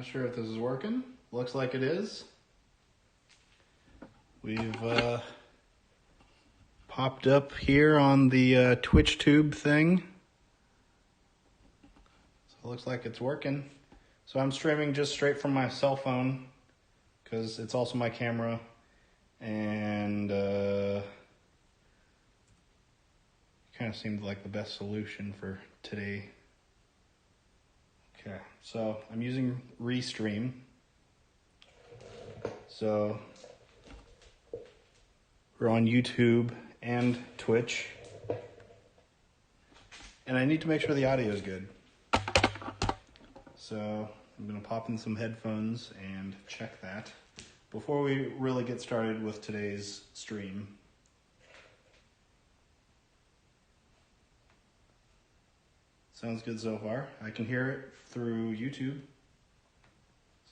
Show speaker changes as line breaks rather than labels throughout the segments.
Not sure if this is working. Looks like it is. We've popped up here on the Twitch tube thing. So it looks like it's working. So I'm streaming just straight from my cell phone because it's also my camera, and kind of seemed like the best solution for today. Okay, so I'm using Restream. So we're on YouTube and Twitch. And I need to make sure the audio is good. So I'm gonna pop in some headphones and check that before we really get started with today's stream. Sounds good so far. I can hear it through YouTube.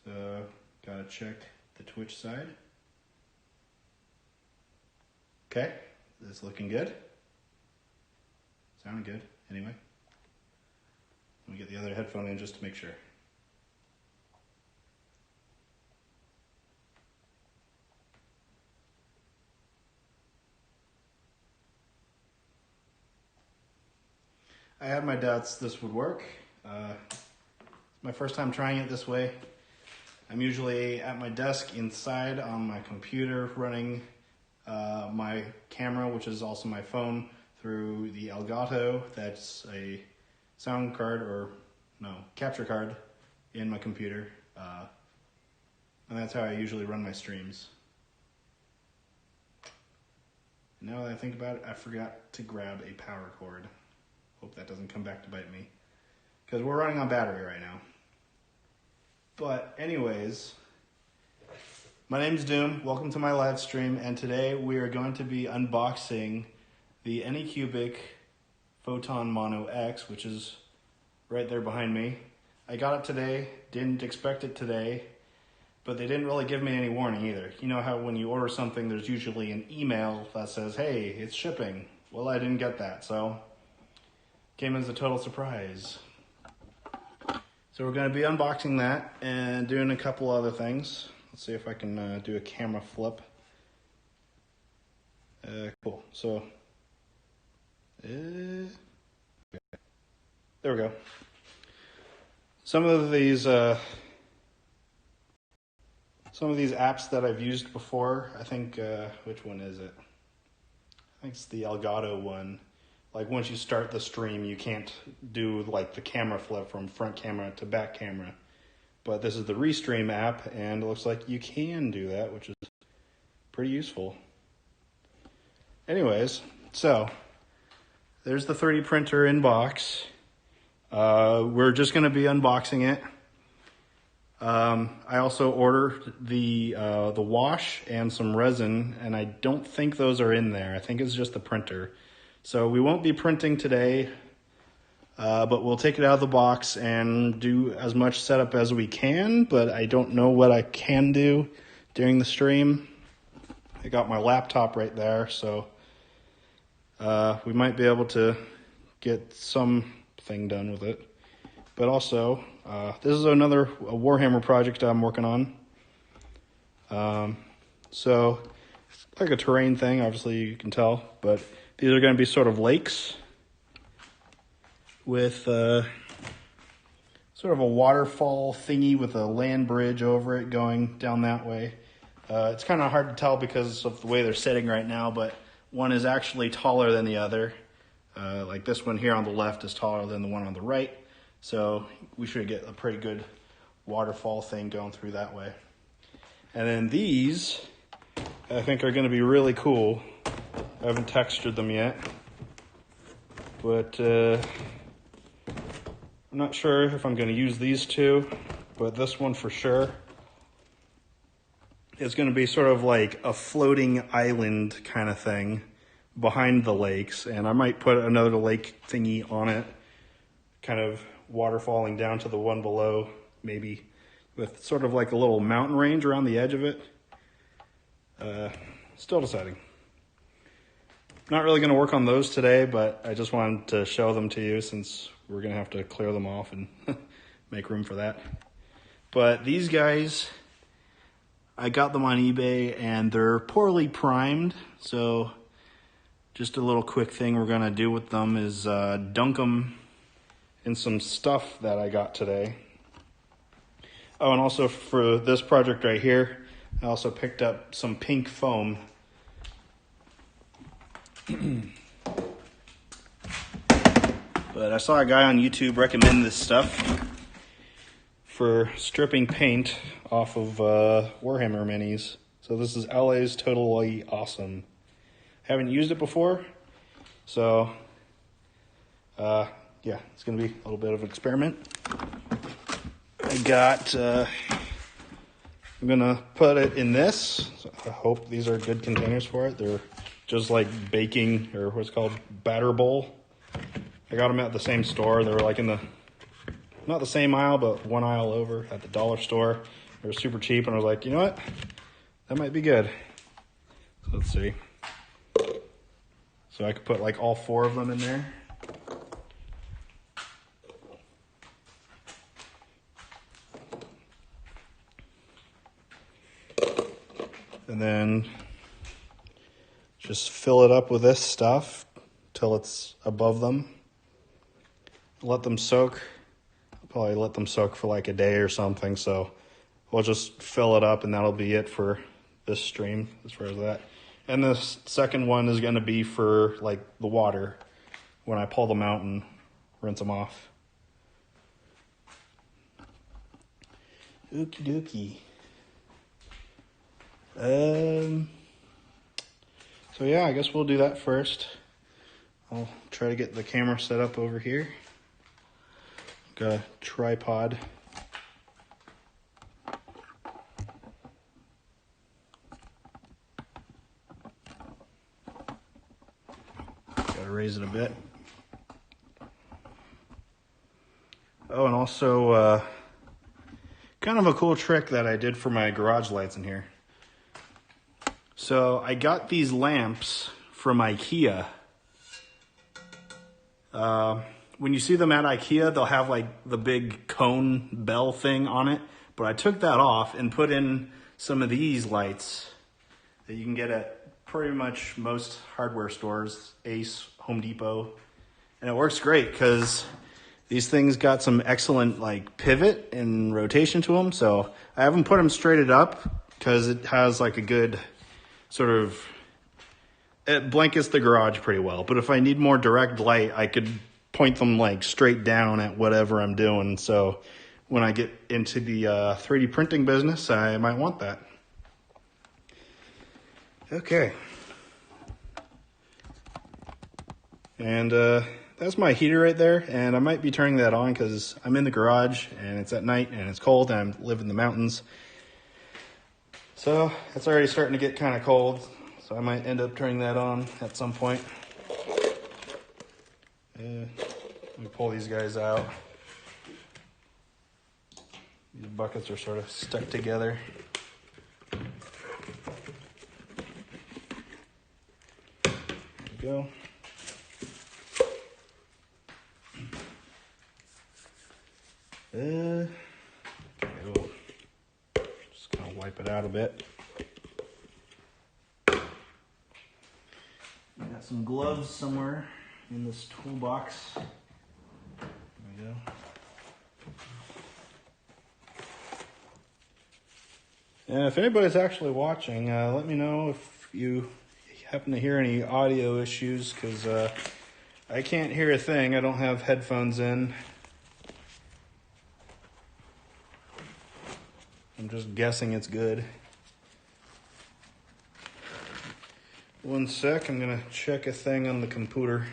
So gotta check the Twitch side. Okay, this is looking good. Sounding good, anyway. Let me get the other headphone in just to make sure. I had my doubts this would work. It's my first time trying it this way. I'm usually at my desk inside on my computer running my camera, which is also my phone, through the Elgato. That's a sound card, or no, capture card in my computer. And that's how I usually run my streams. Now that I think about it, I forgot to grab a power cord. Hope that doesn't come back to bite me, because we're running on battery right now. But anyways, my name's Doom. Welcome to my live stream, and today we are going to be unboxing the Anycubic Photon Mono X, which is right there behind me. I got it today, didn't expect it today, but they didn't really give me any warning either. You know how when you order something, there's usually an email that says, hey, it's shipping. Well, I didn't get that, so came as a total surprise. So we're going to be unboxing that and doing a couple other things. Let's see if I can do a camera flip. Cool. So, there we go. Some of these apps that I've used before. I think which one is it? I think it's the Elgato one. Like once you start the stream, you can't do like the camera flip from front camera to back camera. But this is the Restream app, and it looks like you can do that, which is pretty useful. Anyways, so there's the 3D printer in box. We're just going to be unboxing it. I also ordered the wash and some resin, and I don't think those are in there. I think it's just the printer. So we won't be printing today, but we'll take it out of the box and do as much setup as we can, but I don't know what I can do during the stream. I got my laptop right there, so we might be able to get something done with it. But also, this is another Warhammer project I'm working on. So it's like a terrain thing, obviously you can tell, but these are going to be sort of lakes with sort of a waterfall thingy with a land bridge over it going down that way. It's kind of hard to tell because of the way they're sitting right now, but one is actually taller than the other. Like this one here on the left is taller than the one on the right. So we should get a pretty good waterfall thing going through that way. And then these, I think, are going to be really cool. I haven't textured them yet, but I'm not sure if I'm going to use these two, but this one for sure is going to be sort of like a floating island kind of thing behind the lakes, and I might put another lake thingy on it, kind of waterfalling down to the one below, maybe with sort of like a little mountain range around the edge of it. Still deciding. Not really going to work on those today, but I just wanted to show them to you since we're going to have to clear them off and make room for that. But these guys, I got them on eBay and they're poorly primed. So just a little quick thing we're gonna do with them is dunk them in some stuff that I got today. Oh, and also for this project right here, I also picked up some pink foam. But I saw a guy on YouTube recommend this stuff for stripping paint off of Warhammer minis. So this is LA's Totally Awesome. Haven't used it before, so yeah, it's gonna be a little bit of an experiment. I got, I'm gonna put it in this. So I hope these are good containers for it. They're just like baking, or what's called batter bowl. I got them at the same store. They were like in the, not the same aisle, but one aisle over at the dollar store. They were super cheap, and I was like, you know what? That might be good. So let's see. So I could put like all 4 of them in there. And then just fill it up with this stuff till it's above them. Let them soak. I'll probably let them soak for like a day or something. So we'll just fill it up and that'll be it for this stream as far as that. And the second one is going to be for like the water when I pull them out and rinse them off. Okie dokie. So yeah, I guess we'll do that first. I'll try to get the camera set up over here. Got a tripod. Gotta raise it a bit. Oh, and also kind of a cool trick that I did for my garage lights in here. So I got these lamps from IKEA. When you see them at IKEA, they'll have like the big cone bell thing on it. But I took that off and put in some of these lights that you can get at pretty much most hardware stores, Ace, Home Depot. And it works great because these things got some excellent like pivot and rotation to them. So I haven't put them straighted up because it has like a good sort of, it blankets the garage pretty well. But if I need more direct light, I could point them like straight down at whatever I'm doing. So when I get into the 3D printing business, I might want that. Okay. And that's my heater right there. And I might be turning that on because I'm in the garage and it's at night and it's cold and I live in the mountains. So it's already starting to get kind of cold. So I might end up turning that on at some point. Let me pull these guys out. These buckets are sort of stuck together. There we go. Okay, we'll just kind of wipe it out a bit. I got some gloves somewhere in this toolbox. There we go. And if anybody's actually watching, let me know if you happen to hear any audio issues, because I can't hear a thing. I don't have headphones in. I'm just guessing it's good. One sec, I'm gonna check a thing on the computer.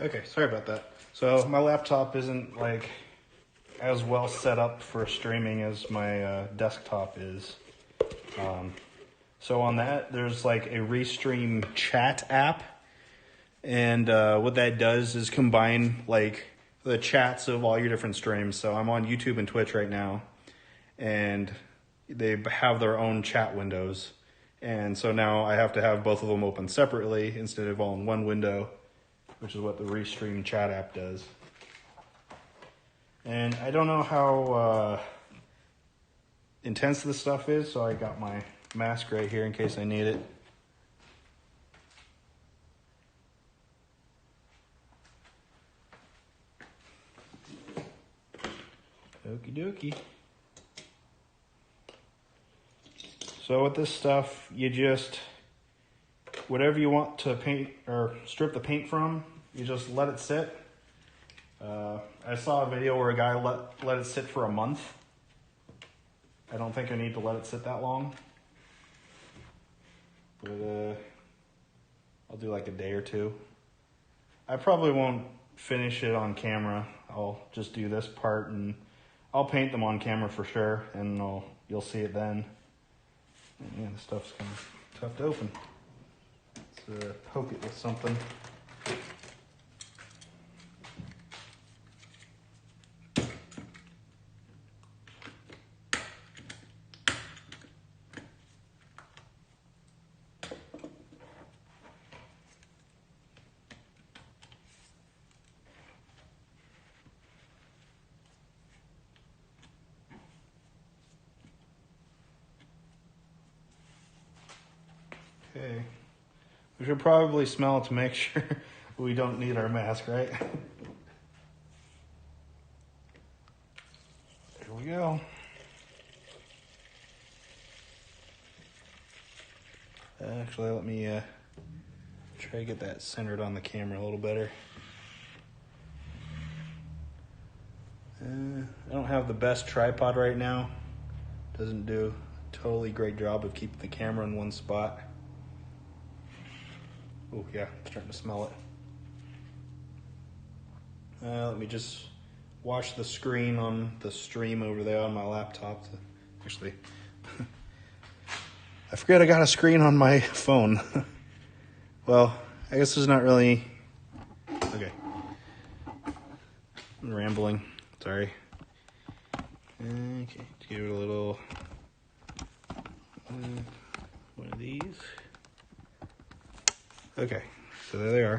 Okay, sorry about that. So my laptop isn't like as well set up for streaming as my desktop is. So on that, there's like a Restream chat app. And what that does is combine like the chats of all your different streams. So I'm on YouTube and Twitch right now, and they have their own chat windows. And so now I have to have both of them open separately instead of all in one window, which is what the Restream chat app does. And I don't know how intense this stuff is, so I got my mask right here in case I need it. Okie dokie. So with this stuff, you just, whatever you want to paint or strip the paint from, you just let it sit. I saw a video where a guy let it sit for a month. I don't think I need to let it sit that long. But I'll do like a day or two. I probably won't finish it on camera. I'll just do this part and I'll paint them on camera for sure, and you'll see it then. And yeah, the stuff's kind of tough to open. Let's poke it with something. Okay. We should probably smell it to make sure we don't need our mask, right? There we go. Actually, let me try to get that centered on the camera a little better. I don't have the best tripod right now. Doesn't do a totally great job of keeping the camera in one spot. Oh yeah, I'm starting to smell it. Let me just watch the screen on the stream over there on my laptop. Actually, I forget I got a screen on my phone. Well, I guess there's not really... Okay. I'm rambling. Sorry. Okay, give it a little... one of these. Okay, so there they are.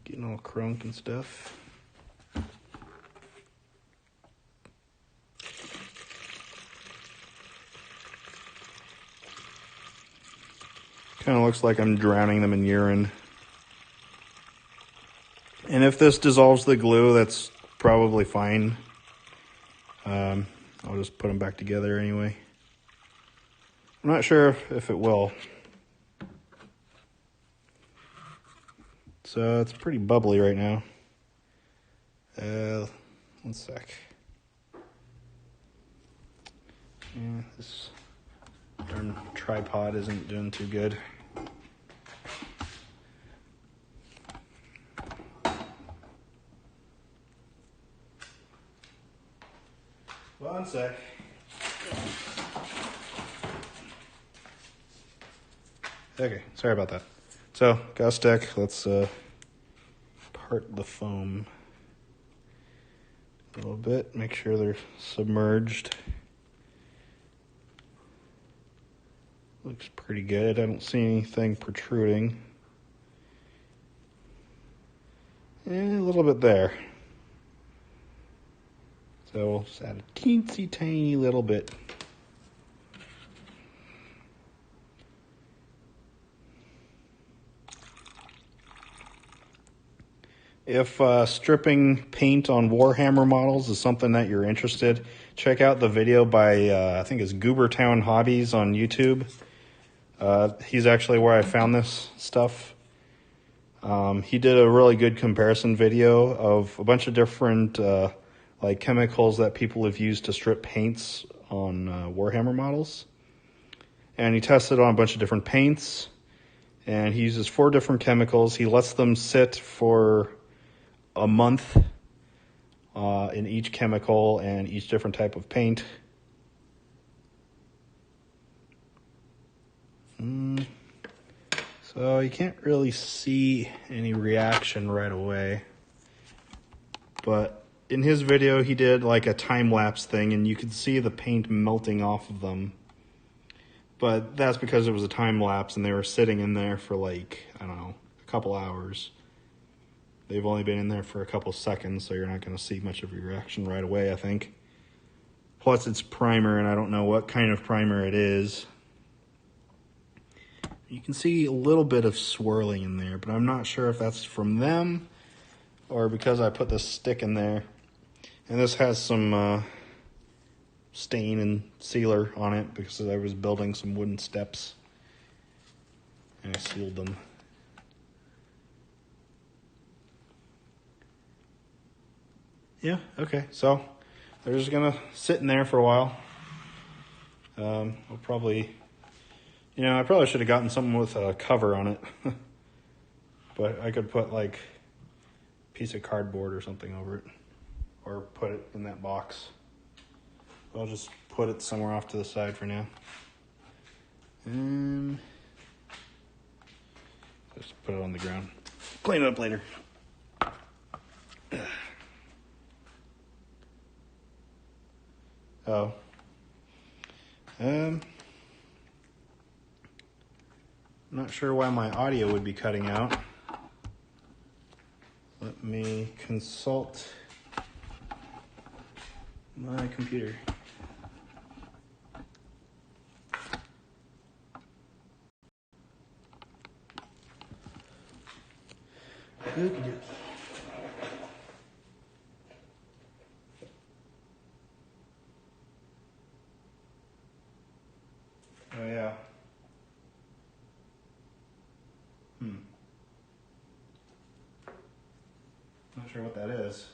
Getting all crunk and stuff. Kind of looks like I'm drowning them in urine. And if this dissolves the glue, that's probably fine. I'll just put them back together anyway. I'm not sure if it will. So it's pretty bubbly right now. One sec. Yeah, this darn tripod isn't doing too good. One sec. Okay, sorry about that. So, got a stick. Let's part the foam a little bit. Make sure they're submerged. Looks pretty good. I don't see anything protruding. And a little bit there. So we'll just add a teensy tiny little bit. If stripping paint on Warhammer models is something that you're interested, check out the video by, I think it's Goobertown Hobbies on YouTube. He's actually where I found this stuff. He did a really good comparison video of a bunch of different like chemicals that people have used to strip paints on Warhammer models. and he tested on a bunch of different paints, and he uses 4 different chemicals. He lets them sit for a month in each chemical and each different type of paint. So you can't really see any reaction right away, but in his video he did like a time-lapse thing, and you could see the paint melting off of them. But that's because it was a time lapse and they were sitting in there for like, I don't know, a couple hours. They've only been in there for a couple seconds, so you're not going to see much of a reaction right away, I think. Plus it's primer, and I don't know what kind of primer it is. You can see a little bit of swirling in there, but I'm not sure if that's from them or because I put this stick in there. And this has some stain and sealer on it because I was building some wooden steps and I sealed them. Yeah, okay, so they're just gonna sit in there for a while. I'll probably, I probably should have gotten something with a cover on it. But I could put like a piece of cardboard or something over it, or put it in that box. I'll just put it somewhere off to the side for now. And just put it on the ground. Clean it up later. Oh. I'm not sure why my audio would be cutting out. Let me consult my computer. Okey-dokey. Oh yeah. Not sure what that is.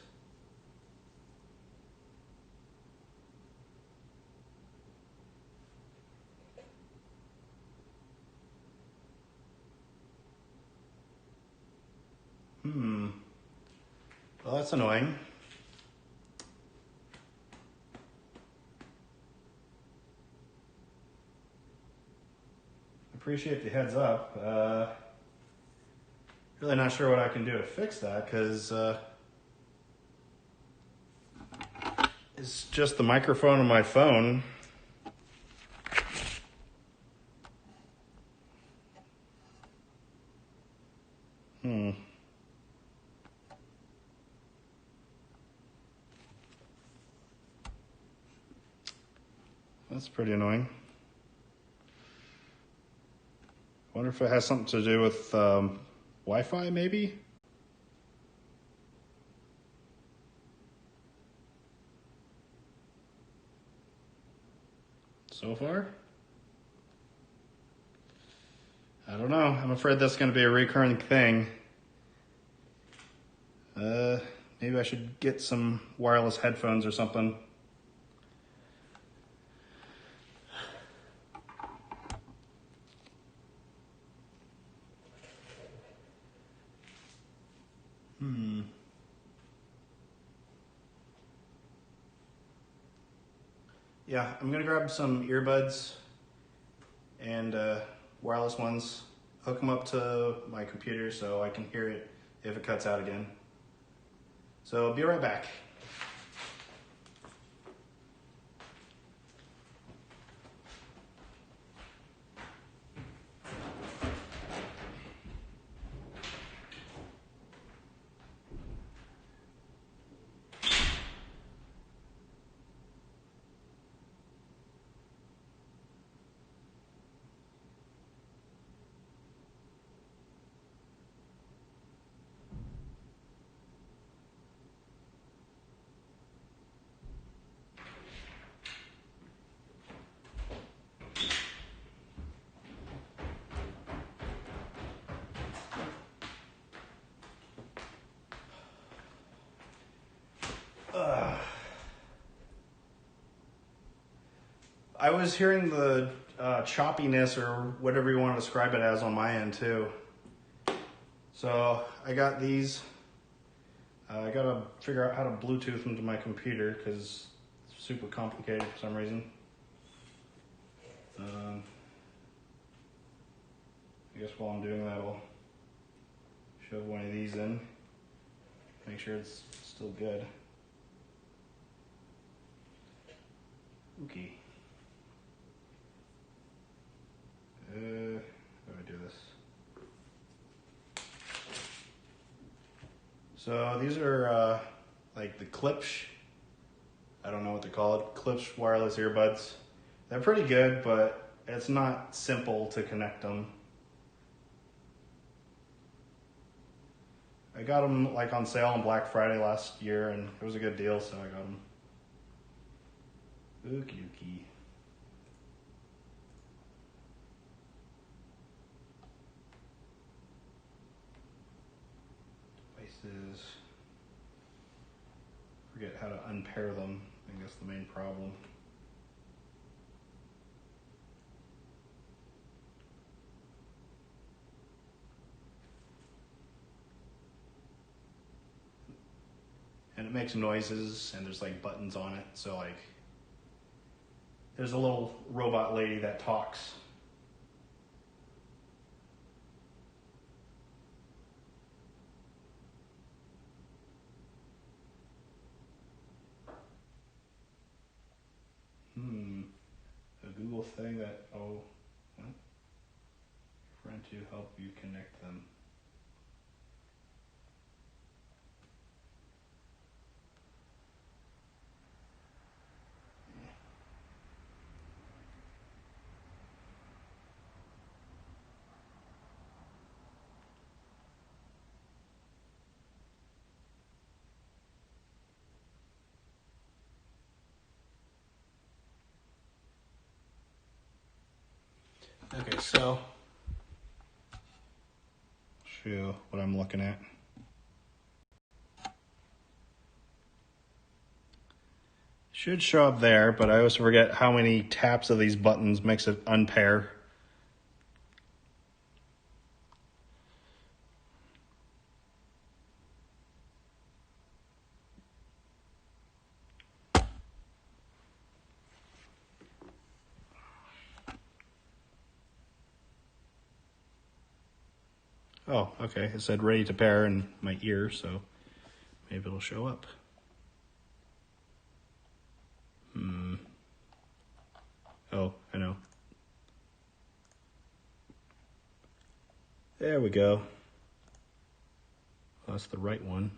Well, that's annoying. Appreciate the heads up. Really not sure what I can do to fix that, because it's just the microphone on my phone. That's pretty annoying. Wonder if it has something to do with Wi-Fi, maybe? So far? I don't know. I'm afraid that's going to be a recurring thing. Maybe I should get some wireless headphones or something. Yeah, I'm gonna grab some earbuds and wireless ones, hook them up to my computer so I can hear it if it cuts out again. So I'll be right back. I was hearing the choppiness or whatever you want to describe it as on my end too. So I got these. I gotta figure out how to Bluetooth them to my computer because it's super complicated for some reason. I guess while I'm doing that, I'll shove one of these in. Make sure it's still good. Okay. How do I do this? So these are like the Klipsch. I don't know what they're called. Klipsch wireless earbuds. They're pretty good, but it's not simple to connect them. I got them like on sale on Black Friday last year, and it was a good deal, so I got them. Okie dokie. Devices. Forget how to unpair them. I think that's the main problem. And it makes noises, and there's like buttons on it, so like there's a little robot lady that talks. A Google thing that, what? Friend to help you connect them. Okay, so show you what I'm looking at. Should show up there, but I always forget how many taps of these buttons makes it unpair. Oh, okay. It said ready to pair in my ear, so maybe it'll show up. Oh, I know. There we go. Well, that's the right one.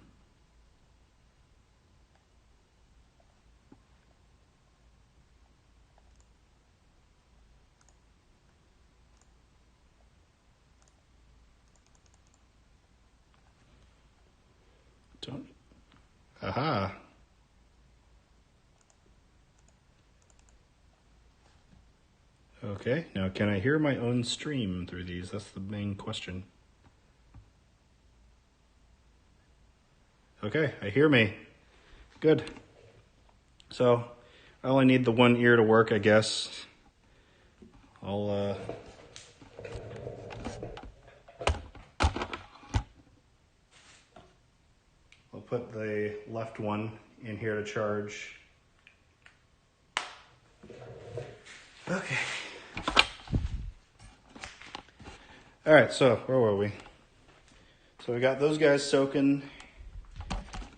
Don't. Aha. Okay, now can I hear my own stream through these? That's the main question. Okay, I hear me. Good. So, I only need the one ear to work, I guess. I'll put the left one in here to charge. Okay. All right, so where were we? So we got those guys soaking.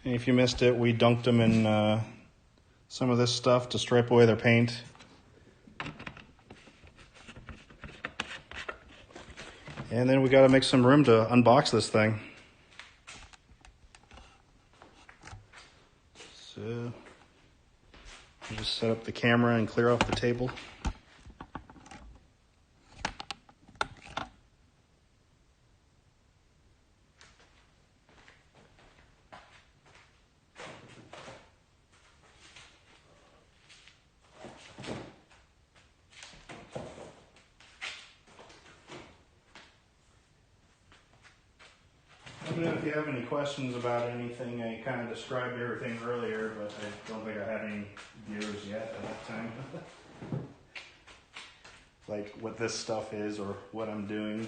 And if you missed it, we dunked them in some of this stuff to stripe away their paint. And then we got to make some room to unbox this thing. So I'll just set up the camera and clear off the table. Let me know if you have any questions about anything. I kind of described everything earlier, but I don't think I had any viewers yet at that time. like what this stuff is or what I'm doing.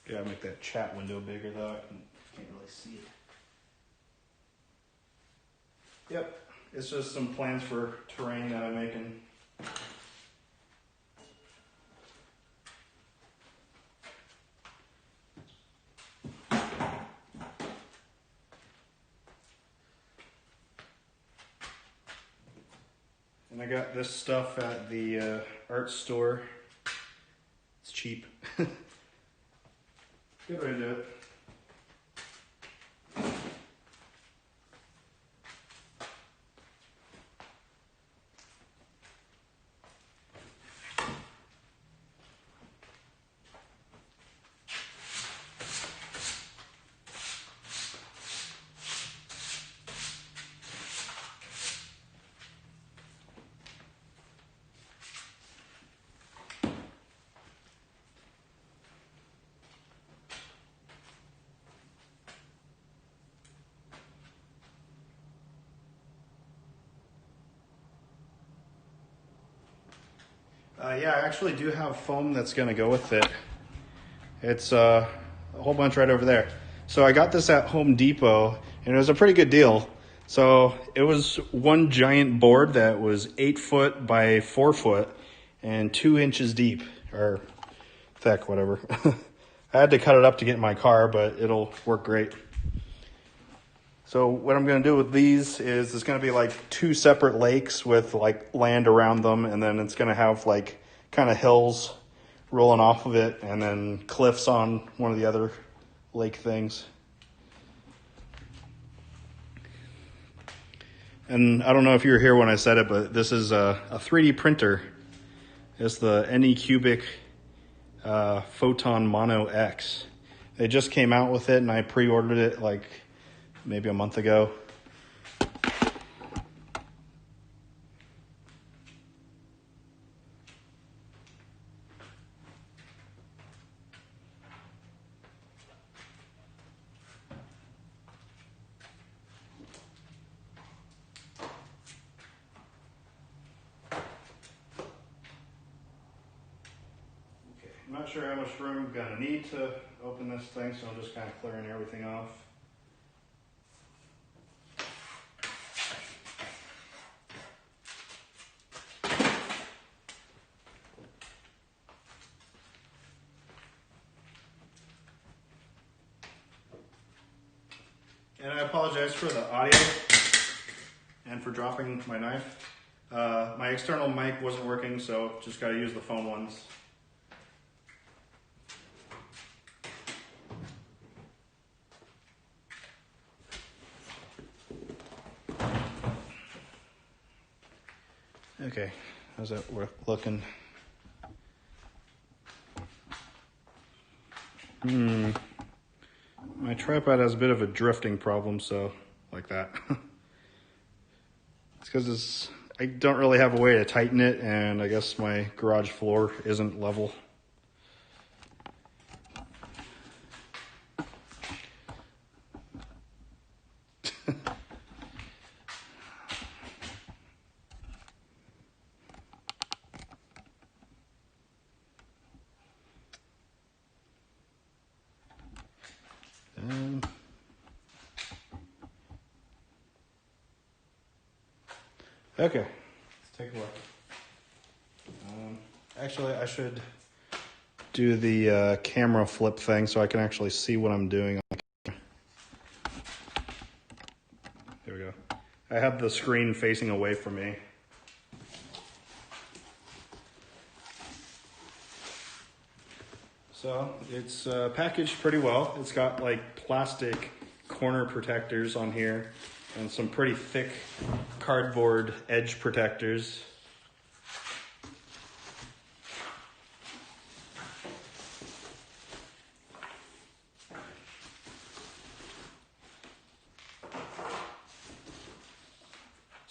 Gotta make that chat window bigger though. I can't really see it. Yep, it's just some plans for terrain that I'm making. And I got this stuff at the art store. It's cheap. Good way to do it. Yeah, I actually do have foam that's going to go with it. It's a whole bunch right over there. So I got this at Home Depot, and it was a pretty good deal. So it was one giant board that was 8 foot by 4 foot and 2 inches deep, or thick, whatever. I had to cut it up to get in my car, but it'll work great. So what I'm going to do with these is it's going to be like 2 separate lakes with like land around them, and then it's going to have like kind of hills rolling off of it, and then cliffs on one of the other lake things. And I don't know if you were here when I said it, but this is a 3D printer. It's the Anycubic Photon Mono X. They just came out with it, and I pre-ordered it like maybe a month ago. I'm not sure how much room I'm going to need to open this thing, so I'm just kind of clearing everything off. And I apologize for the audio and for dropping my knife. My external mic wasn't working, so just got to use the phone ones. Okay, how's that looking? My tripod has a bit of a drifting problem, so like that. It's because I don't really have a way to tighten it, and I guess my garage floor isn't level. Okay, let's take a look. Actually, I should do the camera flip thing so I can actually see what I'm doing. There we go. I have the screen facing away from me. So it's packaged pretty well. It's got like plastic corner protectors on here and some pretty thick cardboard edge protectors.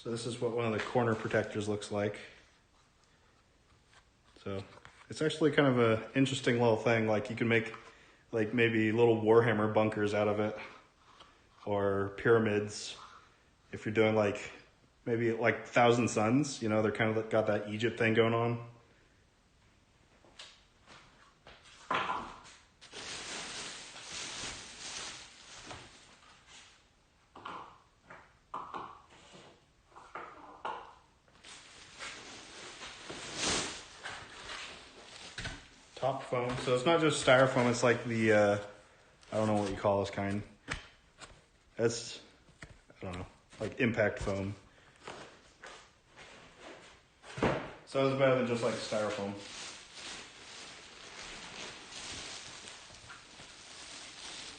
So this is what one of the corner protectors looks like. So it's actually kind of a interesting little thing. Like you can make like maybe little Warhammer bunkers out of it, or pyramids. If you're doing like maybe like Thousand Suns, you know, they're kind of got that Egypt thing going on. Top foam. So it's not just styrofoam, it's like the, I don't know what you call this kind. That's, I don't know, like impact foam. So it's better than just like styrofoam.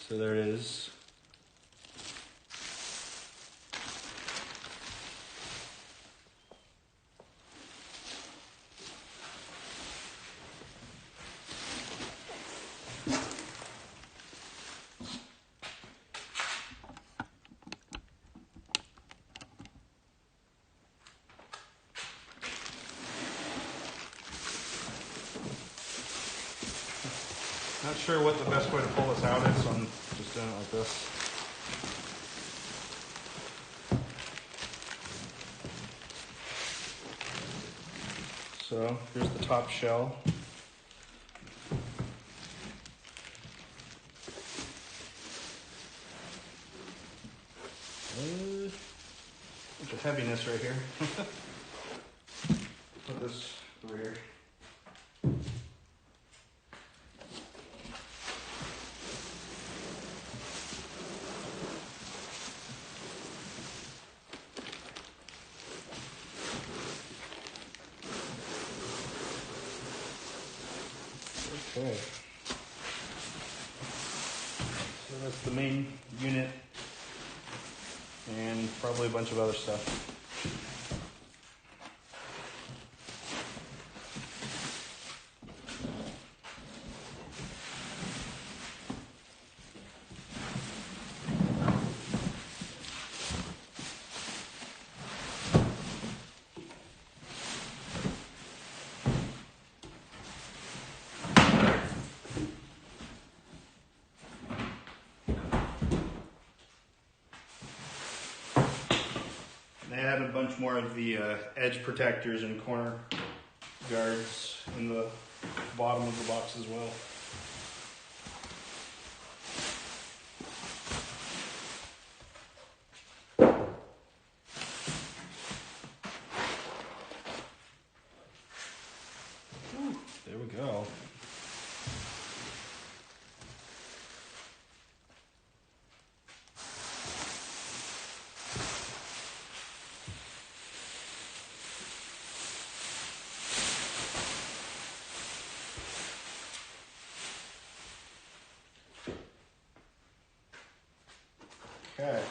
So there it is. Not sure what the best way to pull this out is, so I'm just doing it like this. So here's the top shell. Bunch of heaviness right here. Put this over here. Okay. So that's the main unit and probably a bunch of other stuff. They added a bunch more of the edge protectors and corner guards in the bottom of the box as well. Ooh, there we go. Okay,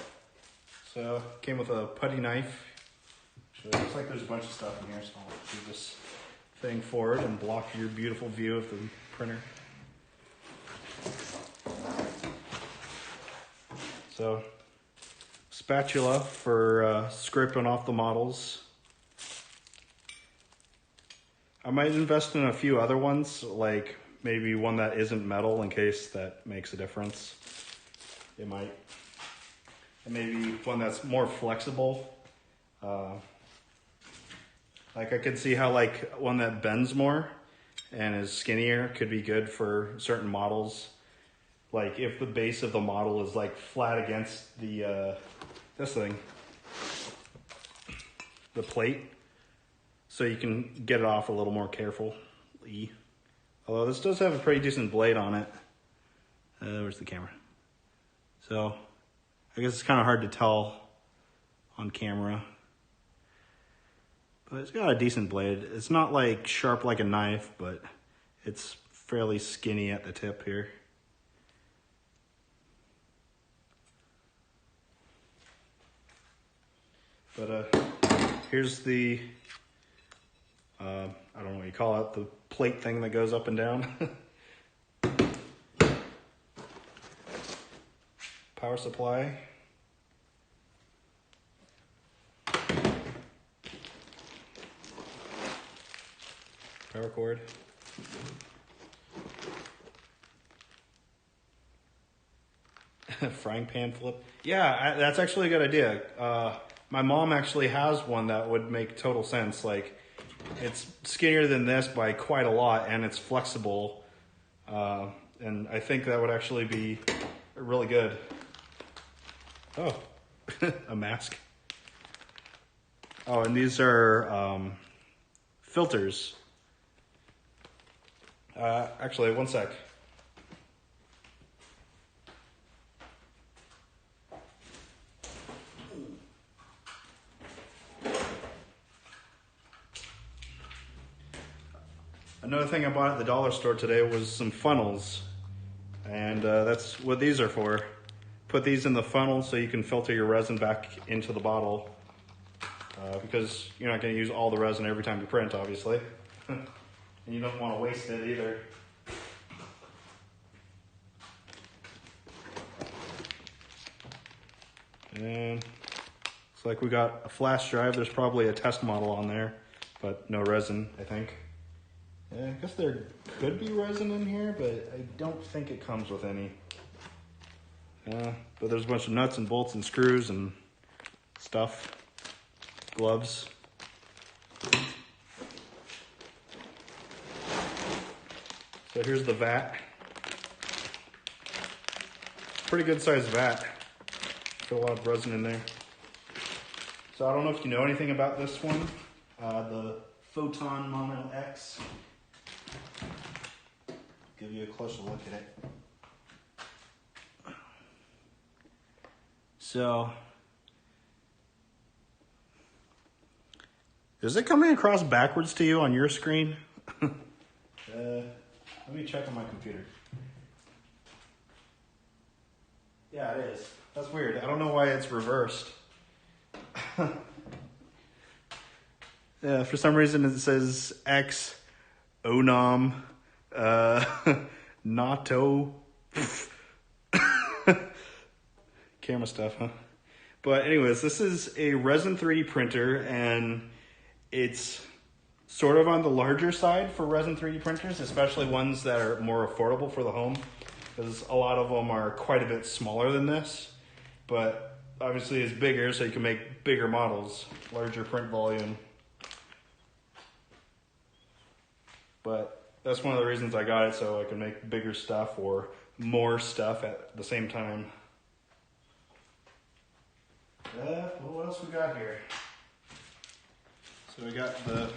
so came with a putty knife. So it looks like there's a bunch of stuff in here, so I'll move this thing forward and block your beautiful view of the printer. So, spatula for scraping off the models. I might invest in a few other ones, like maybe one that isn't metal in case that makes a difference. It might. And maybe one that's more flexible. Like I could see how like one that bends more and is skinnier could be good for certain models. Like if the base of the model is like flat against the this thing, the plate, so you can get it off a little more carefully. Although this does have a pretty decent blade on it. Where's the camera? So I guess it's kind of hard to tell on camera. But it's got a decent blade. It's not like sharp like a knife, but it's fairly skinny at the tip here. But here's the, I don't know what you call it, the plate thing that goes up and down. Power supply. Power cord. Frying pan flip. Yeah, that's actually a good idea. My mom actually has one that would make total sense. Like, it's skinnier than this by quite a lot, and it's flexible. And I think that would actually be really good. Oh, a mask. Oh, and these are filters. Actually, one sec. Another thing I bought at the dollar store today was some funnels. And that's what these are for. Put these in the funnel so you can filter your resin back into the bottle. Because you're not going to use all the resin every time you print, obviously. And you don't want to waste it either. And it's like we got a flash drive. There's probably a test model on there, but no resin, I think. Yeah, I guess there could be resin in here, but I don't think it comes with any. But there's a bunch of nuts and bolts and screws and stuff. Gloves. So here's the vat. Pretty good sized vat. Got a lot of resin in there. So I don't know if you know anything about this one. The Photon Mono X. Give you a closer look at it. So, is it coming across backwards to you on your screen? Let me check on my computer. Yeah, it is. That's weird. I don't know why it's reversed. Yeah, for some reason it says X Onam Nato camera stuff, huh? But anyways, this is a resin 3D printer, and it's sort of on the larger side for resin 3D printers, especially ones that are more affordable for the home, because a lot of them are quite a bit smaller than this, but obviously it's bigger, so you can make bigger models, larger print volume. But that's one of the reasons I got it, so I can make bigger stuff or more stuff at the same time. What else we got here? So we got this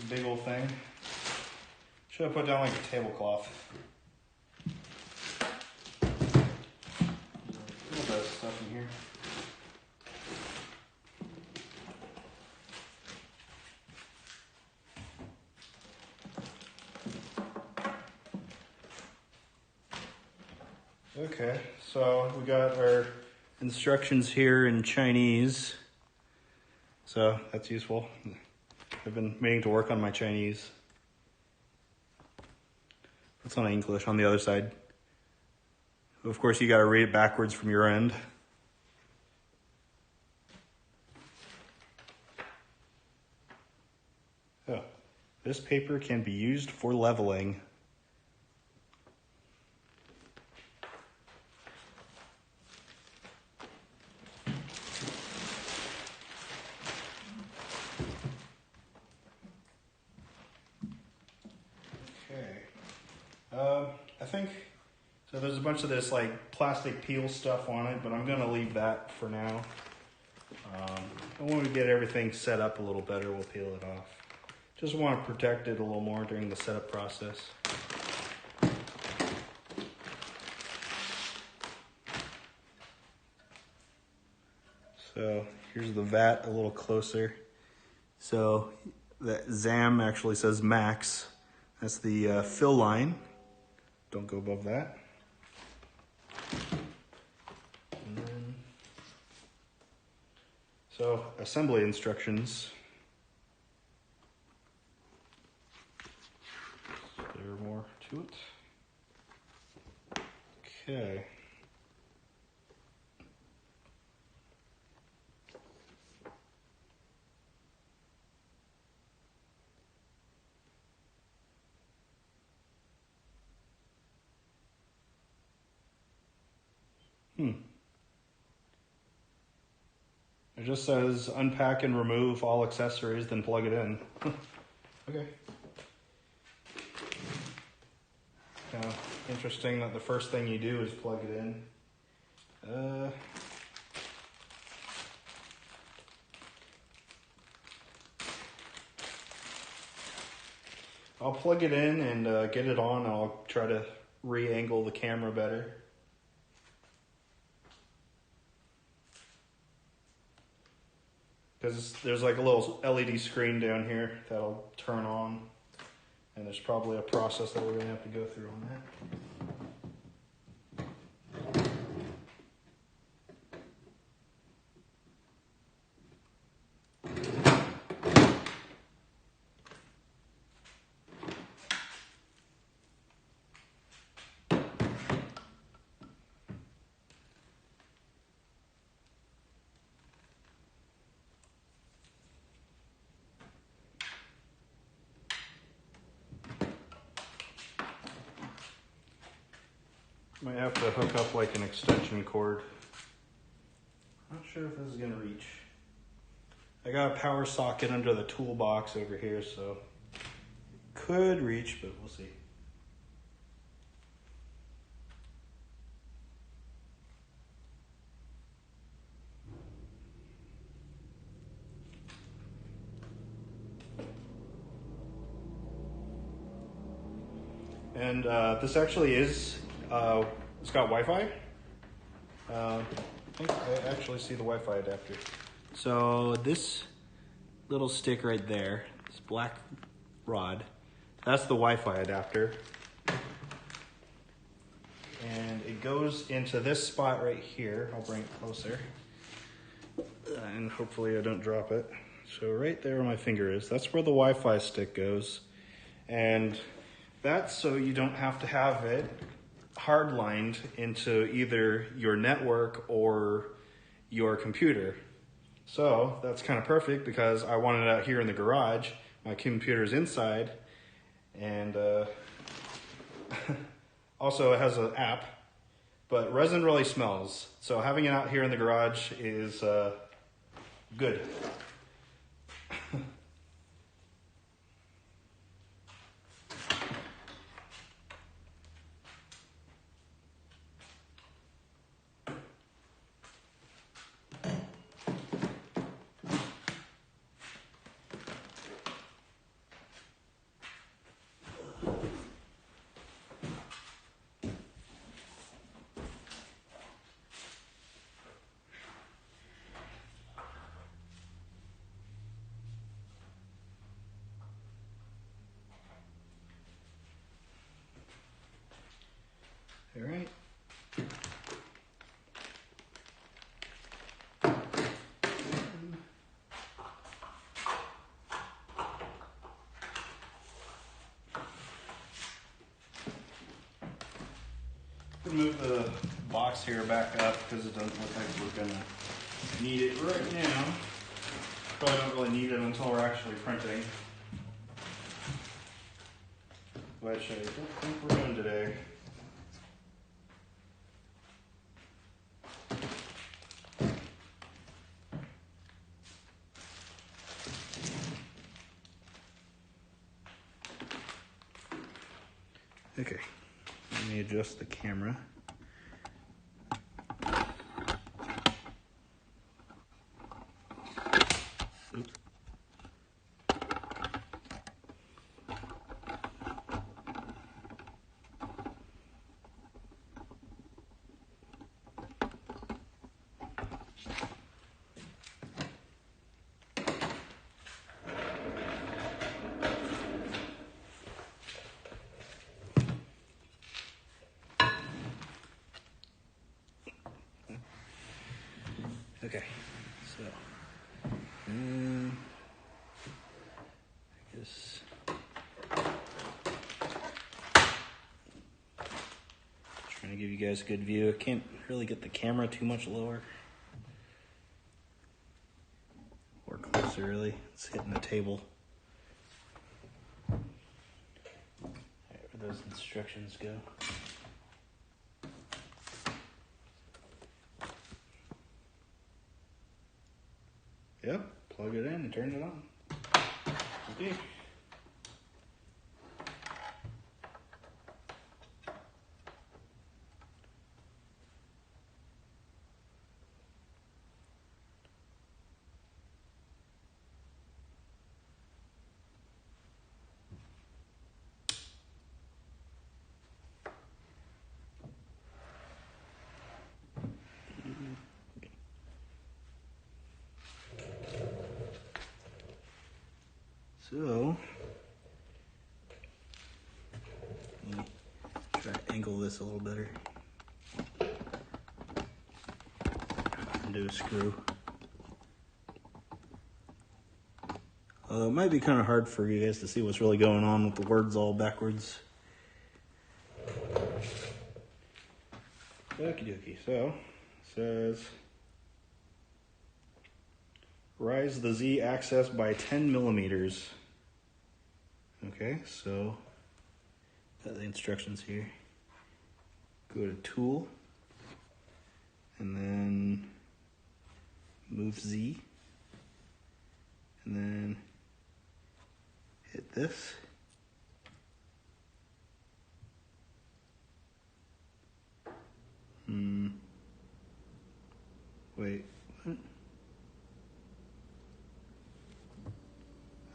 big old thing. Should have put down like a tablecloth. A little bit of stuff in here. Okay, so we got our instructions here in Chinese, so that's useful. I've been meaning to work on my Chinese. It's on English on the other side. Of course, you got to read it backwards from your end. Oh, this paper can be used for leveling. I think, so there's a bunch of this like plastic peel stuff on it, but I'm going to leave that for now. And when we get everything set up a little better, we'll peel it off. Just want to protect it a little more during the setup process. So here's the vat a little closer. So that ZAM actually says max. That's the fill line. Don't go above that. And then, so assembly instructions. There are more to it. Okay. It just says unpack and remove all accessories, then plug it in. Okay. Kind of interesting that the first thing you do is plug it in. I'll plug it in and get it on. I'll try to re-angle the camera better. Because there's like a little LED screen down here that'll turn on. And there's probably a process that we're going to have to go through on that. Might have to hook up like an extension cord. Not sure if this is gonna reach. I got a power socket under the toolbox over here, so could reach, but we'll see. And this actually is, it's got Wi-Fi. I think I actually see the Wi-Fi adapter. So this little stick right there, this black rod, that's the Wi-Fi adapter. And it goes into this spot right here. I'll bring it closer. And hopefully I don't drop it. So right there where my finger is, that's where the Wi-Fi stick goes. And that's so you don't have to have it hardlined into either your network or your computer. So that's kind of perfect because I want it out here in the garage. My computer's inside, and also it has an app, but resin really smells. So having it out here in the garage is good. All right. Move the box here back up because it doesn't look like we're gonna need it right now. Probably don't really need it until we're actually printing, which I don't think we're doing today. Okay, let me adjust the camera. Oops. Okay, so I guess trying to give you guys a good view. I can't really get the camera too much lower or closer, really. It's hitting the table. All right, where those instructions go. Yep, plug it in and turn it on. Okay. So, let me try to angle this a little better. And do a screw. It might be kind of hard for you guys to see what's really going on with the words all backwards. Okie dokie. So, it says, rise the Z axis by 10 millimeters. Okay, so, got the instructions here. Go to Tool, and then move Z, and then hit this. Wait, what?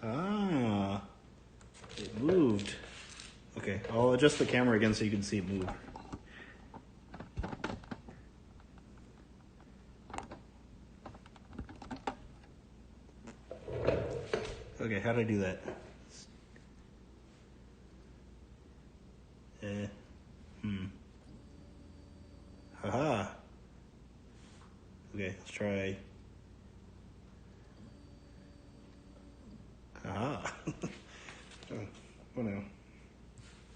Ah, it moved. Okay, I'll adjust the camera again so you can see it move. Okay, how do I do that? Haha. Okay, let's try. Haha. Oh no.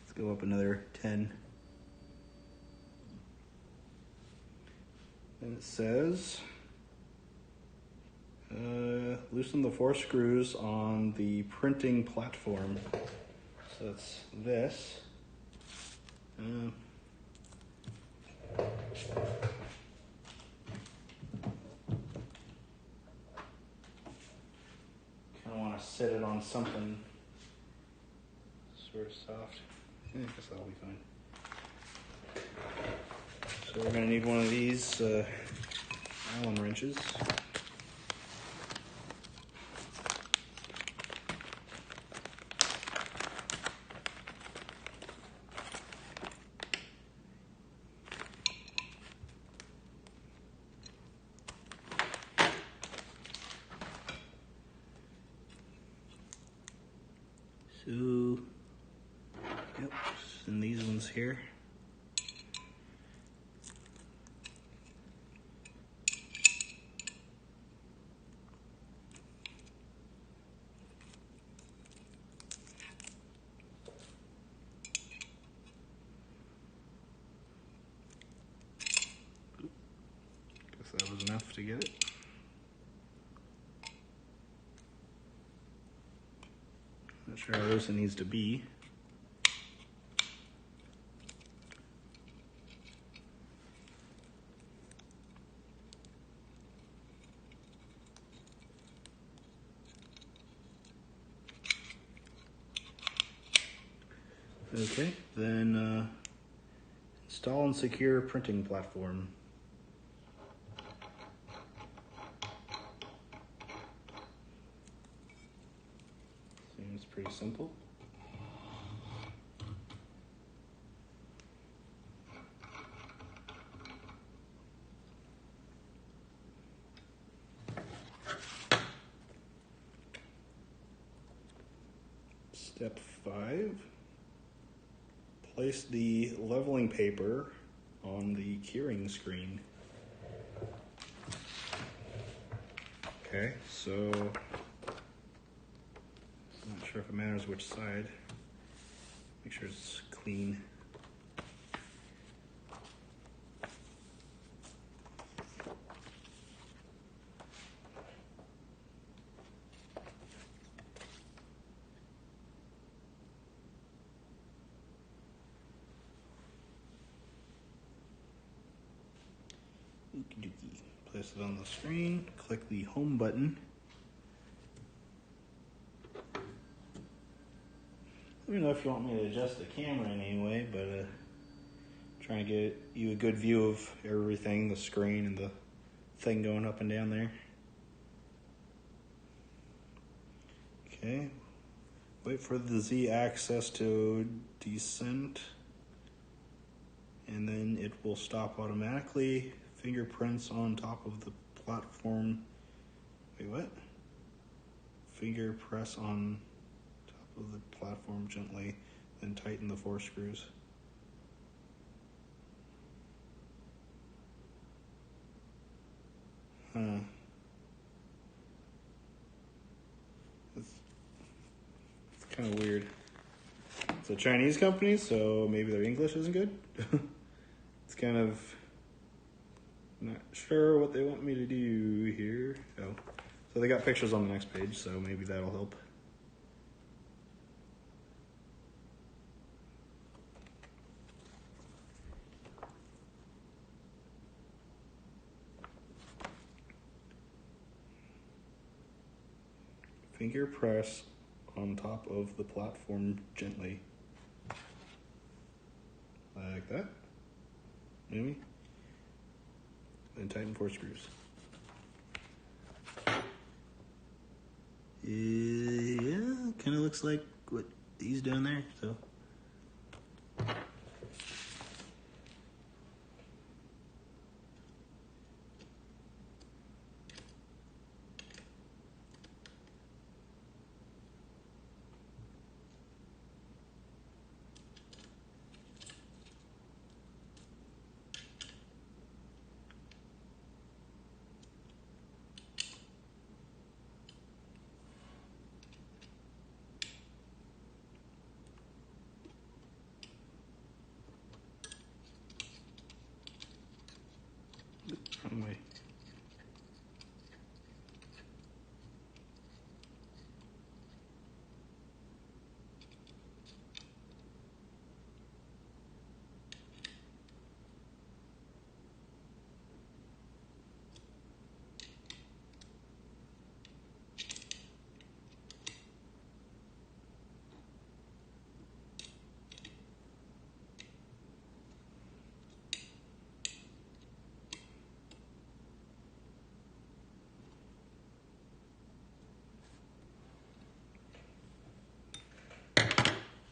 Let's go up another 10. And it says, loosen the 4 screws on the printing platform. So it's this. Kind of want to set it on something sort of soft. I guess that'll be fine. So we're going to need one of these Allen wrenches. So, yep, and these ones here. Guess that was enough to get it. Not sure how loose it needs to be. Okay, then install and secure printing platform. Seems pretty simple. Step 5. Place the leveling paper on the keyring screen. Okay, so I'm not sure if it matters which side. Make sure it's clean. Okie dokie. Place it on the screen, click the home button, Let me know if you want me to adjust the camera in any way, but trying to get you a good view of everything, the screen and the thing going up and down there. Okay, wait for the Z-axis to descend, and then it will stop automatically. Fingerprints on top of the platform. Wait, what? Finger press on top of the platform gently, then tighten the 4 screws. Huh. It's kind of weird. It's a Chinese company, so maybe their English isn't good. It's kind of not sure what they want me to do here. Oh, so they got pictures on the next page, so maybe that'll help. Finger press on top of the platform gently. Like that. Maybe. Then tighten 4 screws. Yeah, kind of looks like what he's doing there, so. Wrong way.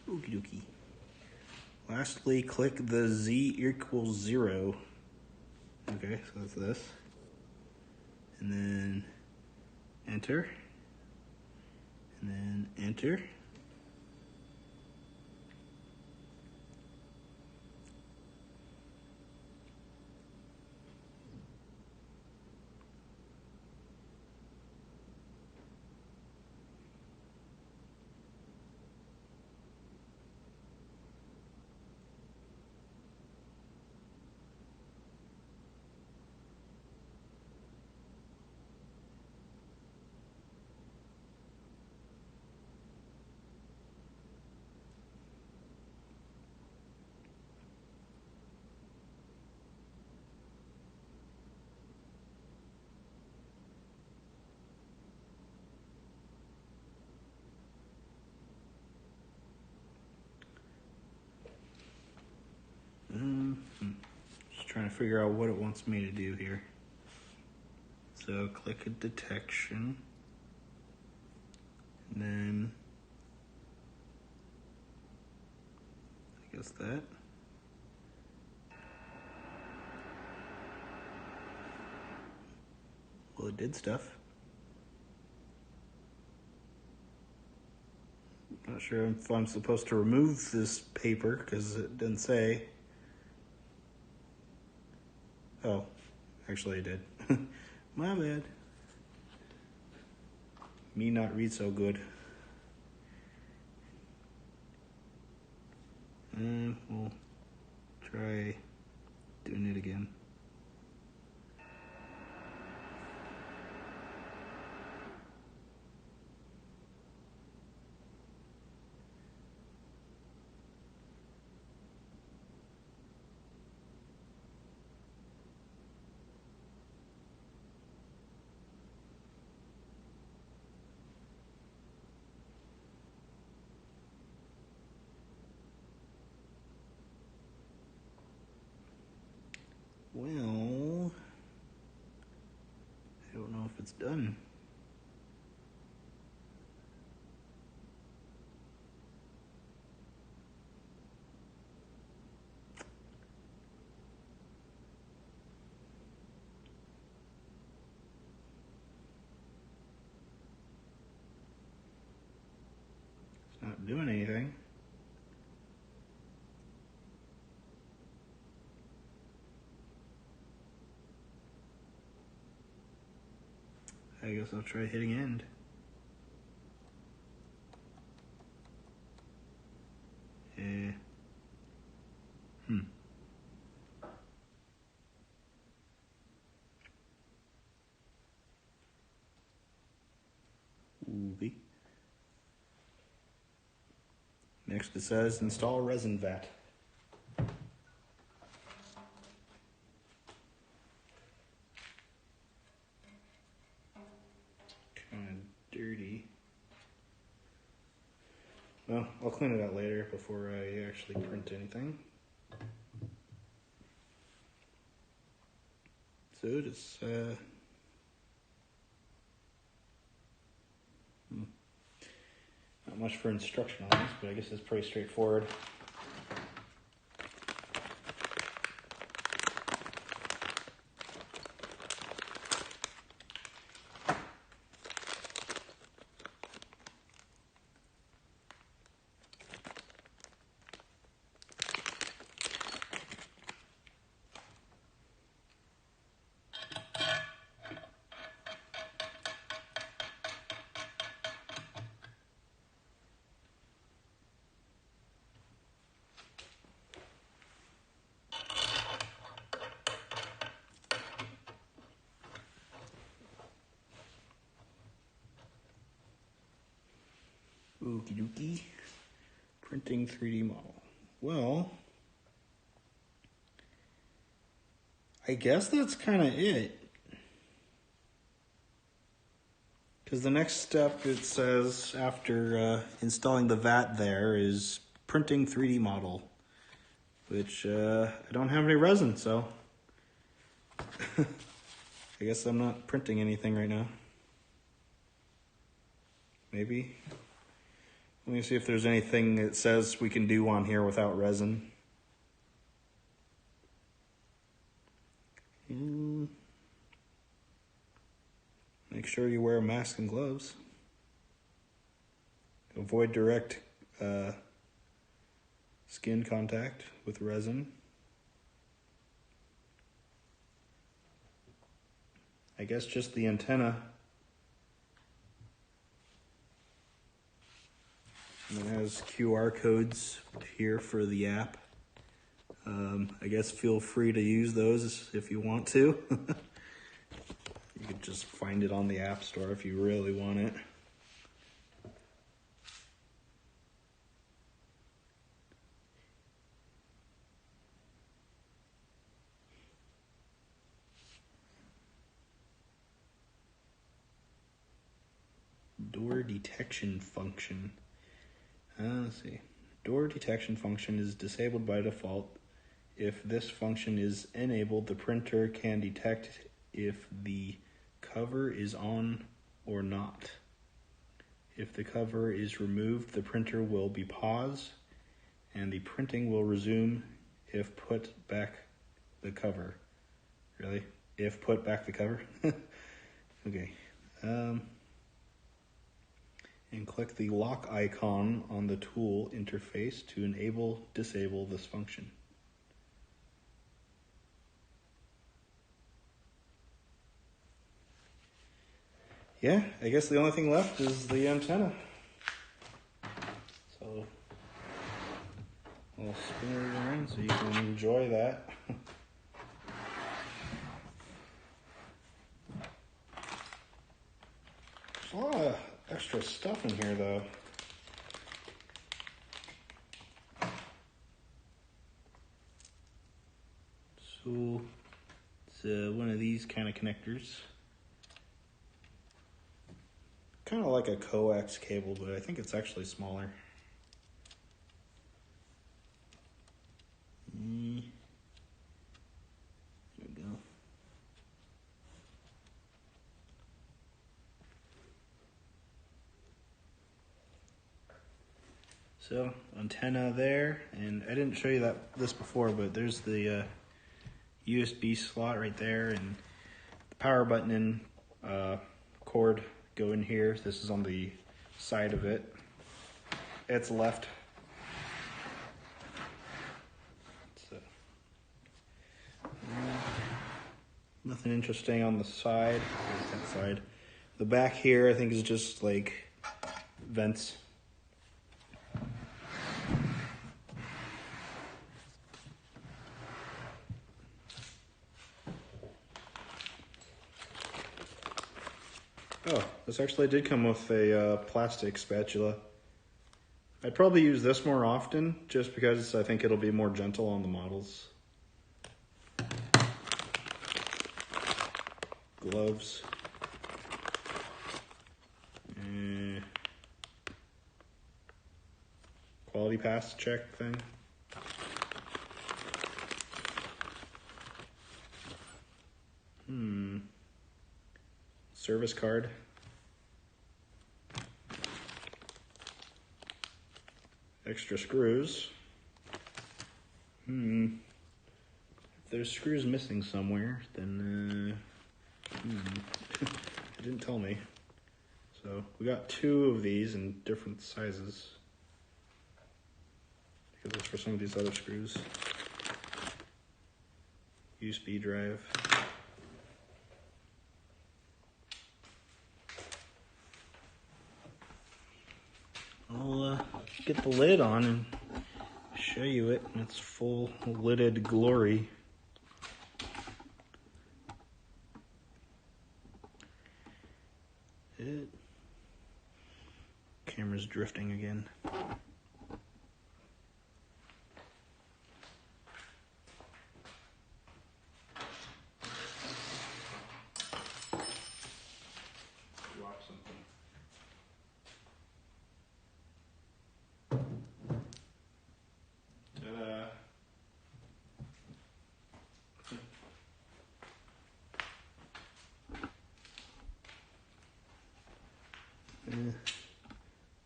Okie dokie. Lastly, click the Z equals 0. Okay, so that's this. And then enter. And then enter. Just trying to figure out what it wants me to do here. So click a detection, and then I guess that. Well, it did stuff. Not sure if I'm supposed to remove this paper because it didn't say. Oh, actually I did. My bad. Me not read so good. And we'll try doing it again. it's done. It's not doing anything. I guess I'll try hitting end. Ooh-wee. Next it says install resin vat. Kind of dirty. Well, I'll clean it out later before I actually print anything. So just not much for instruction on this, but I guess it's pretty straightforward. Okie dokie. Printing 3D model. Well, I guess that's kind of it. Because the next step, it says, after installing the vat there, is printing 3D model. Which, I don't have any resin, so I guess I'm not printing anything right now. Maybe. Let me see if there's anything that says we can do on here without resin. Make sure you wear a mask and gloves. Avoid direct skin contact with resin. I guess just the antenna. And it has QR codes here for the app. I guess feel free to use those if you want to. You could just find it on the App Store if you really want it. Door detection function. Let's see. Door detection function is disabled by default. If this function is enabled, the printer can detect if the cover is on or not. If the cover is removed, the printer will be paused and the printing will resume if put back the cover. Really? If put back the cover? Okay. And click the lock icon on the tool interface to disable this function. Yeah, I guess the only thing left is the antenna. So I'll spin it around so you can enjoy that. There's a lot of extra stuff in here though. So it's one of these kind of connectors. Kind of like a coax cable, but I think it's actually smaller. There we go. So, antenna there, and I didn't show you this before, but there's the USB slot right there, and the power button and cord go in here. This is on the side of it. It's left. So, nothing interesting on the side. That side. The back here, I think, is just like vents. Oh, this actually did come with a plastic spatula. I'd probably use this more often, just because I think it'll be more gentle on the models. Gloves. Quality pass check thing. Service card. Extra screws. If there's screws missing somewhere, then it didn't tell me. So we got 2 of these in different sizes. Because it's for some of these other screws. USB drive. I'll get the lid on and show you it in its full lidded glory. Camera's drifting again. Watch something. Ta-da.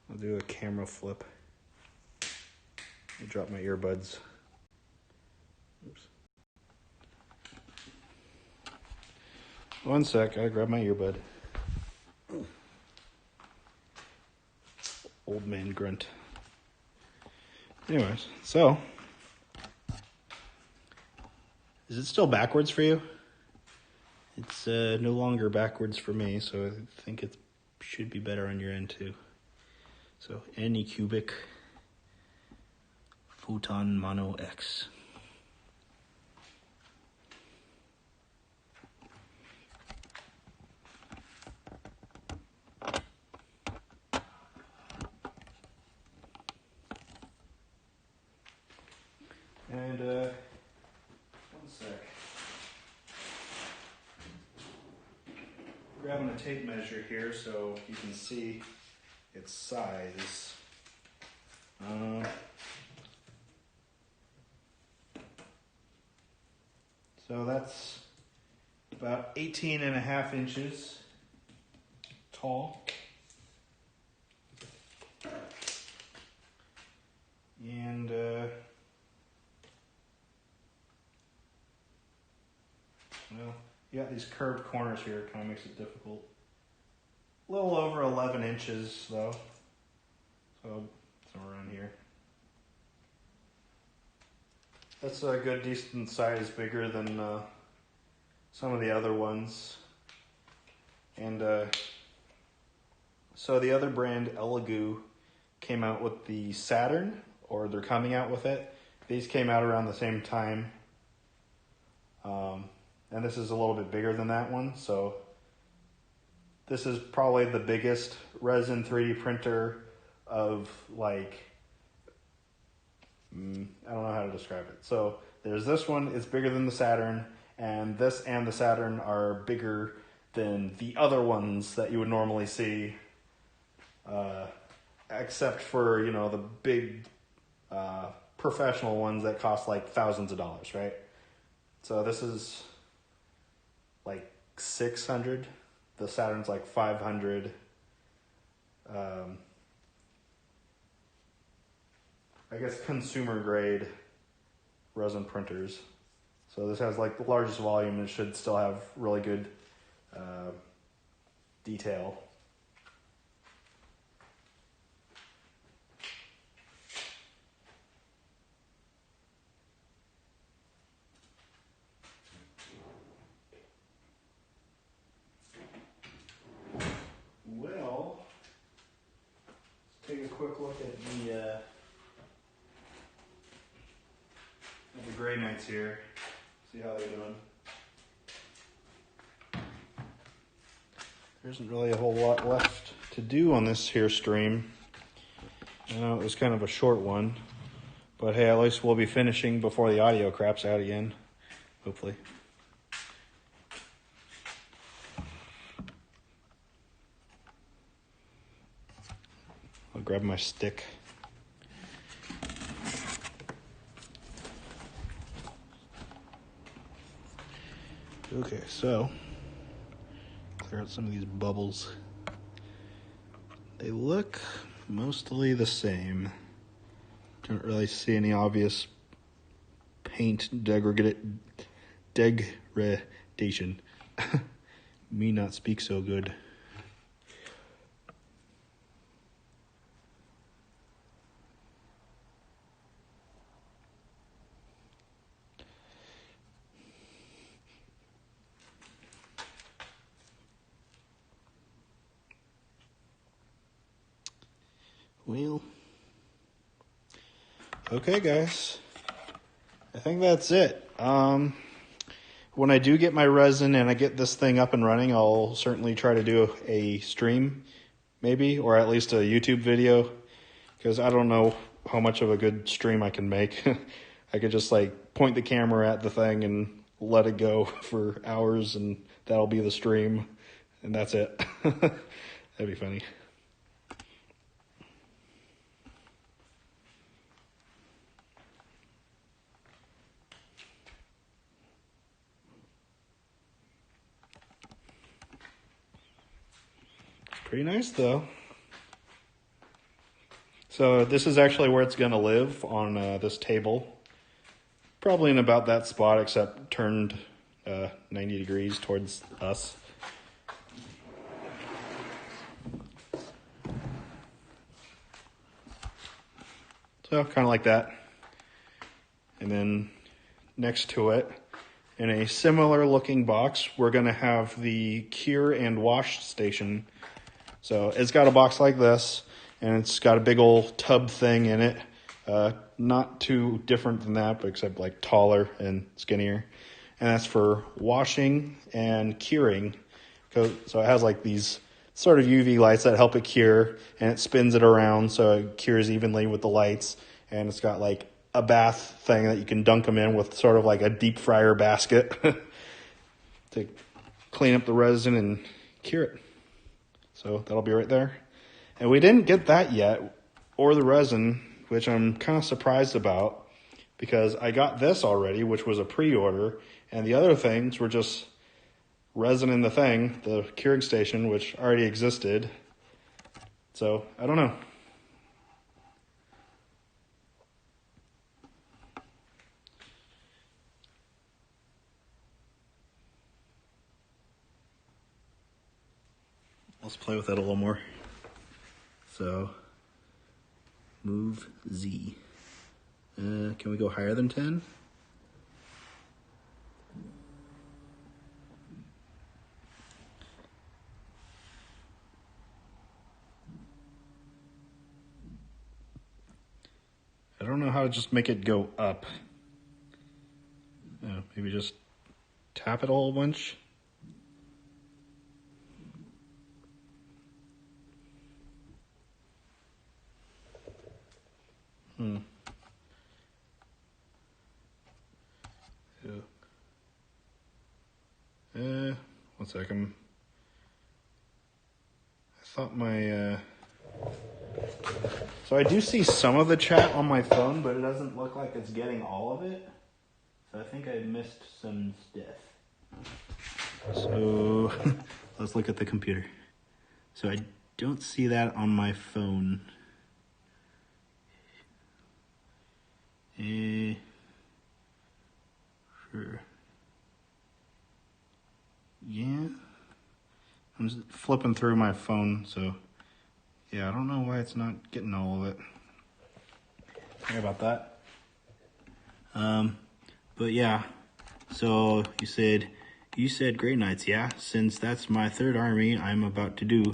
I'll do a camera flip. I dropped my earbuds. Oops. One sec, I grab my earbud. Old man grunt. Anyways, so is it still backwards for you? It's no longer backwards for me, so I think it should be better on your end too. So Anycubic Photon Mono X. And one sec. Grabbing a tape measure here so you can see its size. So that's about 18.5 inches tall. And well, you got these curved corners here, it kind of makes it difficult. A little over 11 inches though, so somewhere around here. That's a good decent size, bigger than some of the other ones. And so the other brand, Elegoo, came out with the Saturn, or they're coming out with it. These came out around the same time. And this is a little bit bigger than that one, so this is probably the biggest resin 3D printer of like, I don't know how to describe it. So there's this one, it's bigger than the Saturn, and this and the Saturn are bigger than the other ones that you would normally see, except for, you know, the big professional ones that cost like thousands of dollars, right? So this is like 600. The Saturn's like 500. I guess, consumer grade resin printers. So this has like the largest volume and it should still have really good detail. Well, let's take a quick look at the Grey Knights here. See how they're doing. There isn't really a whole lot left to do on this here stream. I know it was kind of a short one, but hey, at least we'll be finishing before the audio craps out again, hopefully. I'll grab my stick. Okay, so clear out some of these bubbles. They look mostly the same. Don't really see any obvious paint degradation. Me not speak so good. Well, okay, guys. I think that's it. When I do get my resin and I get this thing up and running, I'll certainly try to do a stream, maybe, or at least a YouTube video, because I don't know how much of a good stream I can make. I could just like point the camera at the thing and let it go for hours, and that'll be the stream, and that's it. That'd be funny. Pretty nice, though. So this is actually where it's going to live, on this table. Probably in about that spot, except turned 90 degrees towards us. So kind of like that. And then next to it, in a similar looking box, we're going to have the cure and wash station. So it's got a box like this, and it's got a big old tub thing in it. Not too different than that, but except like taller and skinnier. And that's for washing and curing. So it has like these sort of UV lights that help it cure, and it spins it around so it cures evenly with the lights. And it's got like a bath thing that you can dunk them in with, sort of like a deep fryer basket to clean up the resin and cure it. So that'll be right there. And we didn't get that yet, or the resin, which I'm kind of surprised about, because I got this already, which was a pre-order, and the other things were just resin in the thing, the curing station, which already existed. So I don't know. Let's play with that a little more. So, move Z. Can we go higher than 10? I don't know how to just make it go up. Maybe just tap it a whole bunch. One second. I thought my, so I do see some of the chat on my phone, but it doesn't look like it's getting all of it. So I think I missed some stuff. So let's look at the computer. So I don't see that on my phone. Sure. Yeah. I'm just flipping through my phone, so yeah, I don't know why it's not getting all of it. Sorry about that. But yeah, so you said Grey Knights, yeah? Since that's my third army I'm about to do.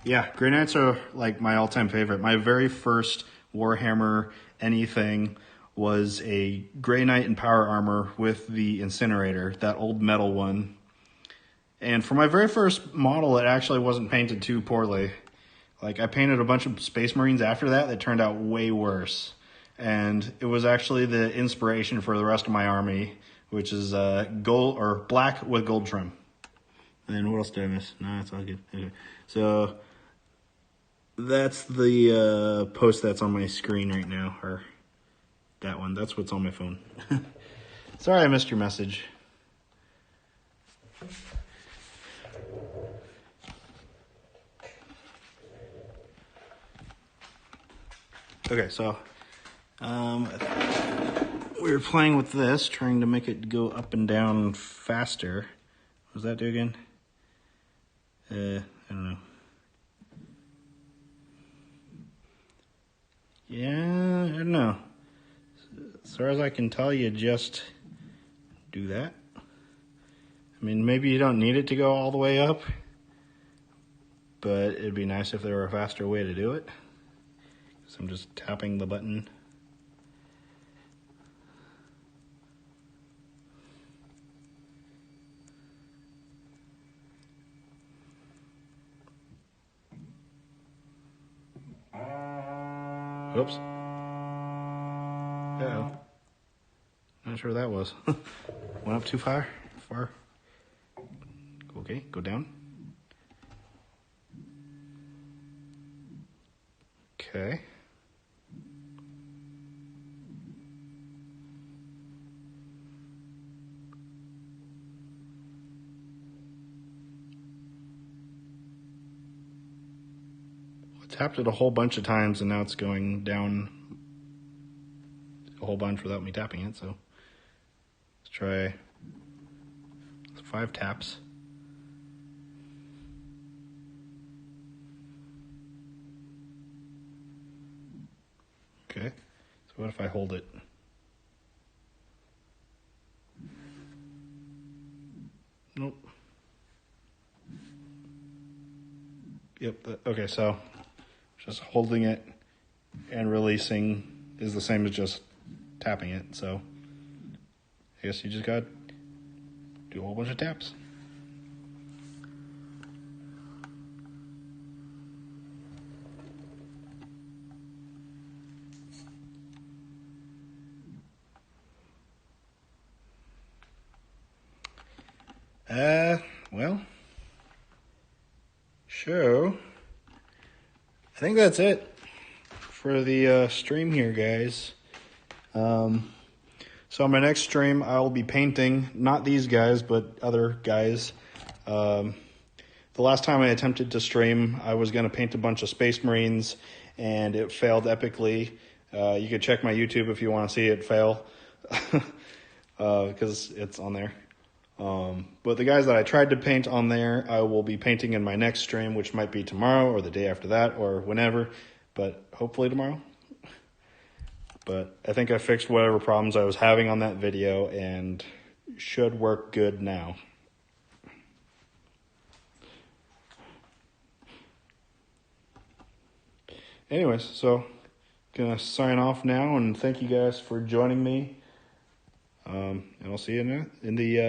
Yeah, Grey Knights are like my all-time favorite. My very first Warhammer anything was a Grey Knight in power armor with the incinerator, that old metal one. And for my very first model, it actually wasn't painted too poorly. Like, I painted a bunch of Space Marines after that turned out way worse. And it was actually the inspiration for the rest of my army, which is gold or black with gold trim. And then what else did I miss? No, that's all good. Okay. So that's the post that's on my screen right now, or that one. That's what's on my phone. Sorry I missed your message. Okay, so we were playing with this, trying to make it go up and down faster. What does that do again? I don't know. Yeah, I don't know. As far as I can tell, you just do that. I mean, maybe you don't need it to go all the way up, but it'd be nice if there were a faster way to do it. So I'm just tapping the button. Oops. Uh-oh. Not sure what that was. Went up too far? Okay, go down. Okay. I tapped it a whole bunch of times and now it's going down a whole bunch without me tapping it, so let's try 5 taps. Okay, so what if I hold it? Nope. Yep, okay, so just holding it and releasing is the same as just tapping it, so I guess you just gotta do a whole bunch of taps. Well, sure. I think that's it for the stream here, guys. So on my next stream, I'll be painting, not these guys, but other guys. The last time I attempted to stream, I was going to paint a bunch of Space Marines, and it failed epically. You could check my YouTube if you want to see it fail, because it's on there. But the guys that I tried to paint on there, I will be painting in my next stream, which might be tomorrow or the day after that or whenever, but hopefully tomorrow. But I think I fixed whatever problems I was having on that video and should work good now. Anyways, so gonna sign off now and thank you guys for joining me. And I'll see you in the